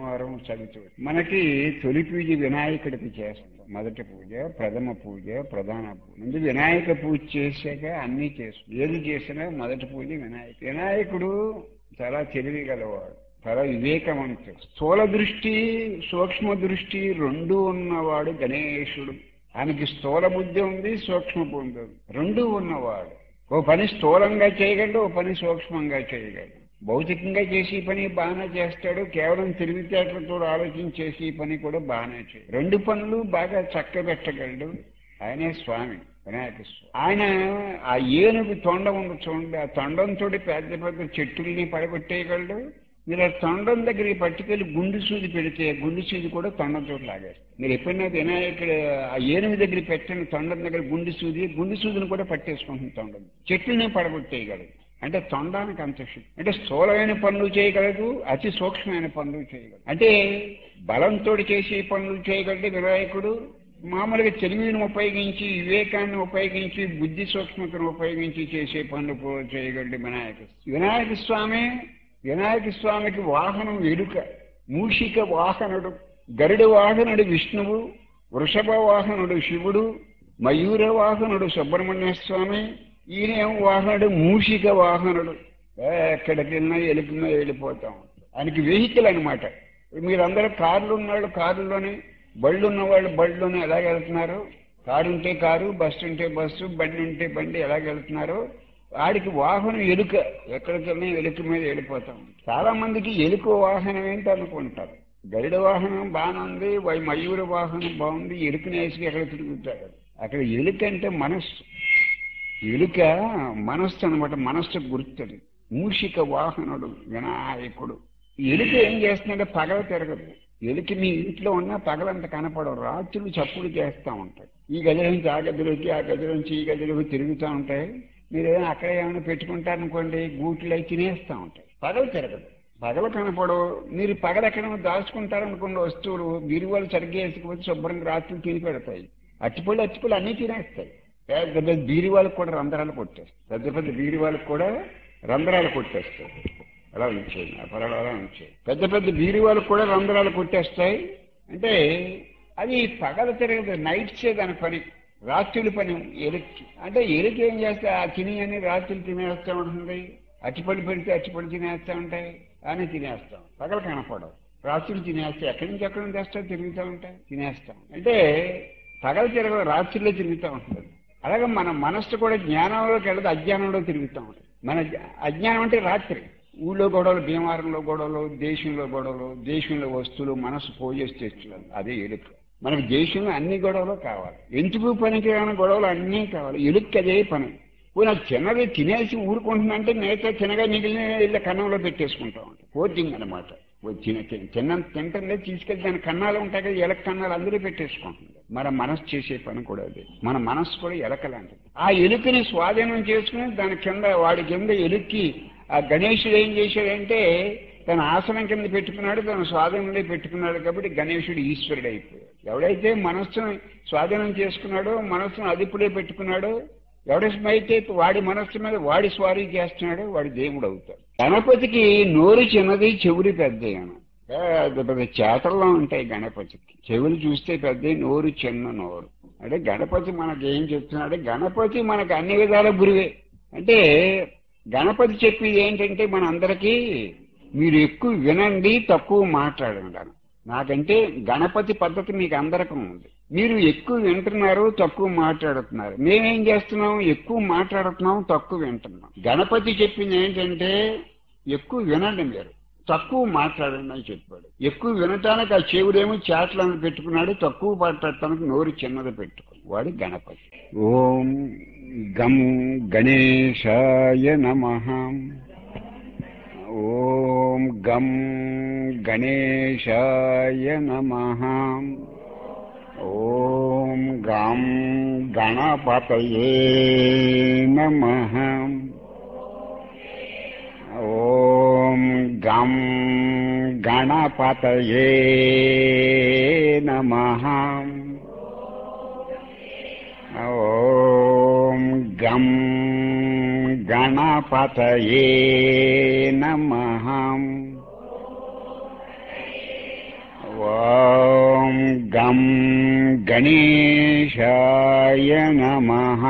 వారం చదువుతూ మనకి తొలి పూజ వినాయకుడికి చేస్తాం. మొదటి పూజ, ప్రథమ పూజ, ప్రధాన పూజ. ముందు వినాయక పూజ చేశాక అన్నీ చేస్తాం. ఏది చేసినా మొదటి పూజ వినాయకుడు చాలా తెలివి గలవాడు, చాలా వివేకవంతుడు. స్థూల దృష్టి, సూక్ష్మ దృష్టి రెండు ఉన్నవాడు గణేశుడు. ఆయనకి స్థూల బుద్ధి ఉంది, సూక్ష్మ బుద్ధి ఉంది, రెండూ ఉన్నవాడు. ఓ పని స్థూలంగా చేయగలడు, ఓ పని సూక్ష్మంగా చేయగలడు. భౌతికంగా చేసి పని బాగానే చేస్తాడు, కేవలం తెలివితేటలతో ఆలోచించేసి పని కూడా బాగానే చేయడు. రెండు పనులు బాగా చక్కబెట్టగలడు. ఆయనే స్వామి, వినాయక స్వామి. ఆయన ఆ ఏనుగు తొండం ఉంది చూడండి, ఆ తొండంతో పెద్ద పెద్ద చెట్టుల్ని పడగొట్టేయగలడు. మీరు ఆ తొండం దగ్గరికి పట్టుకెళ్ళి గుండు సూది పెడితే గుండు సూది కూడా తొండంతో లాగేస్తారు. మీరు ఎప్పుడైనా వినాయకుడు ఆ ఏనుగు దగ్గర పెట్టిన తొండం దగ్గర గుండు సూదిని కూడా పట్టేసుకుంటుంది తొండం. చెట్టుని పడగొట్టేయగలదు. అంటే తొండానికి అంత శక్తి. అంటే స్థూలమైన పనులు చేయగలదు, అతి సూక్ష్మమైన పనులు చేయగలదు. అంటే బలంతో చేసే పనులు చేయగలడు వినాయకుడు. మామూలుగా తెలివిని ఉపయోగించి, వివేకాన్ని ఉపయోగించి, బుద్ధి సూక్ష్మతను ఉపయోగించి చేసే పనులు చేయగలడు వినాయక స్వామి. వినాయక స్వామికి వాహనం ఎలుక, మూషిక వాహనుడు, గరుడ వాహనుడు విష్ణువు, వృషభ వాహనుడు శివుడు, మయూర వాహనుడు సుబ్రహ్మణ్య స్వామి. ఈయనేం వాహనుడు మూషిక వాహనుడు. ఎక్కడికి వెళ్ళినా ఎలుకన్నా వెళ్ళిపోతాం. ఆయనకి వెహికల్ అనమాట. మీరందరూ కార్లు ఉన్నాళ్ళు కారులోనే, బళ్ళు ఉన్నవాళ్ళు బళ్ళలోనే ఎలాగ వెళ్తున్నారు. కారు ఉంటే కారు, బస్సు ఉంటే బస్సు, బండి ఉంటే బండి ఎలాగ వెళ్తున్నారు. వాడికి వాహనం ఎలుక, ఎక్కడికి వెళ్ళినా ఎలుక మీద వెళ్ళిపోతాం. చాలా మందికి ఎలుక వాహనం ఏంటి అనుకుంటారు. గరుడ వాహనం బాగుంది, మయూర వాహనం బాగుంది, ఎలుకని వేసుకు ఎక్కడ తిరుగుతాడు. అక్కడ ఎలుక అంటే మనస్సు. ఎలుక మనస్సు అనమాట, మనస్సు గుర్తుది. మూషిక వాహనుడు వినాయకుడు. ఎలుక ఏం చేస్తుందంటే పగల తిరగదు. ఎలుక మీ ఇంట్లో ఉన్నా పగలంత కనపడవు, రాత్రులు చప్పుడు చేస్తూ ఉంటాయి. ఈ గది నుంచి ఆ గదిలోకి, ఆ గది నుంచి ఈ గదిలోకి తిరుగుతూ ఉంటాయి. మీరు ఏదైనా అక్కడ ఏమైనా పెట్టుకుంటారనుకోండి, గూట్లు అయి తినేస్తూ ఉంటాయి. పగలు తిరగదు, పగలు కనపడవు. మీరు పగలు ఎక్కడైనా దాచుకుంటారనుకోండి వస్తువులు, బీరువాళ్ళు సరిగ్గా వేసుకుపోతే శుభ్రంగా రాత్రులు తిని పెడతాయి. అట్టిపళ్ళు అన్నీ తినేస్తాయి. పెద్ద పెద్ద బీరువాళ్ళకు కూడా రంధ్రాలు కొట్టేస్తాయి. పెద్ద పెద్ద బీరువాళ్ళకు కూడా రంధ్రాలు కొట్టేస్తాయి. అలా ఉంచాయి, అలా ఉంచాయి. పెద్ద పెద్ద బీరువాళ్ళకు కూడా రంధ్రాలు కొట్టేస్తాయి. అంటే అది పగలు తిరగదు, నైట్సే దాని పని, రాత్రుల పని ఎలుక్కి. అంటే ఎలుక ఏం చేస్తే ఆ తిని అని రాత్రులు తినేస్తూ ఉంటుంది. అట్టిపళ్ళు పెడితే అట్టిపళ్ళు తినేస్తూ ఉంటాయి, అని తినేస్తాం. పగలు కనపడవు, రాత్రులు తినేస్తాయి. ఎక్కడి నుంచి తెస్తా తిరుగుతూ ఉంటాయి, తినేస్తాం. అంటే పగలు తిరగదు, రాత్రుల్లో తిరుగుతూ ఉంటుంది. అలాగే మన మనస్సు కూడా జ్ఞానంలోకి వెళ్ళదు, అజ్ఞానంలో తిరుగుతూ ఉంటుంది. మన అజ్ఞానం అంటే రాత్రి. ఊళ్ళో గొడవలు, భీమవరంలో గొడవలు, దేశంలో గొడవలు, దేశంలో వస్తువులు, మనస్సు పోయేసి తెచ్చుకోవాలి. అదే ఎలుక. మనకు దేశంలో అన్ని గొడవలు కావాలి, ఎందుకు పనికి రాని గొడవలు అన్నీ కావాలి. ఎలుక్కి అదే పని. నాకు చిన్నది తినేసి ఊరుకుంటుందంటే మిగతా చిన్నగా మిగిలిన ఇళ్ళ కన్నంలో పెట్టేసుకుంటా ఉంటాం. కోచింగ్ అనమాట. తింటుందే తీసుకెళ్ళి దాని కన్నాలు ఉంటాయి కదా, ఎలక కన్నాలు అందులో పెట్టేసుకుంటుంది. మన మనస్సు చేసే పని కూడా అదే. మన మనస్సు కూడా ఎలక లాంటిది. ఆ ఎలుకని స్వాధీనం చేసుకుని దాని కింద, వాడి కింద ఎలుక్కి ఆ గణేశుడు ఏం చేశాడంటే తన ఆసనం కింద పెట్టుకున్నాడు, తన స్వాధీనంలో పెట్టుకున్నాడు. కాబట్టి గణేశుడు ఈశ్వరుడు అయిపోయాడు. ఎవడైతే మనస్సును స్వాధీనం చేసుకున్నాడో, మనస్సును అదుపులో పెట్టుకున్నాడో, ఎవడైతే వాడి మనస్సు మీద వాడి స్వారీ చేస్తున్నాడో వాడి దేవుడు అవుతాడు. గణపతికి నోరు చిన్నది, చెవులు పెద్దవి. పెద్ద చేతల్లో ఉంటాయి గణపతికి. చెవులు చూస్తే పెద్ద, నోరు చిన్న నోరు. అంటే గణపతి మనకి ఏం చెప్తున్నాడు? గణపతి మనకు అన్ని విధాల గురువే. అంటే గణపతి చెప్పేది ఏంటంటే మన అందరికీ మీరు ఎక్కువ వినండి, తక్కువ మాట్లాడండి. నాకంటే గణపతి పద్ధతి మీకు అందరికీ ఉంది. మీరు ఎక్కువ వింటున్నారు, తక్కువ మాట్లాడుతున్నారు. మేమేం చేస్తున్నాం? ఎక్కువ మాట్లాడుతున్నాం, తక్కువ వింటున్నాం. గణపతి చెప్పింది ఏంటంటే ఎక్కువ వినండి, మీరు తక్కువ మాట్లాడండి అని చెప్పాడు. ఎక్కువ వినటానికి ఆ చెవుడేమో చాట్లను పెట్టుకున్నాడు, తక్కువ మాట్లాడటానికి నోరు చిన్నది పెట్టుకున్నాడు. వాడు గణపతి. ఓం గం గణేశాయ నమః. ఓం గం గణేశాయ నమః. ఓం గం గణపతయే నమః. ఓం గం గణపతయే నమః. ఓం గం గణపతయే నమః. ఓం గం గణేశాయ నమః.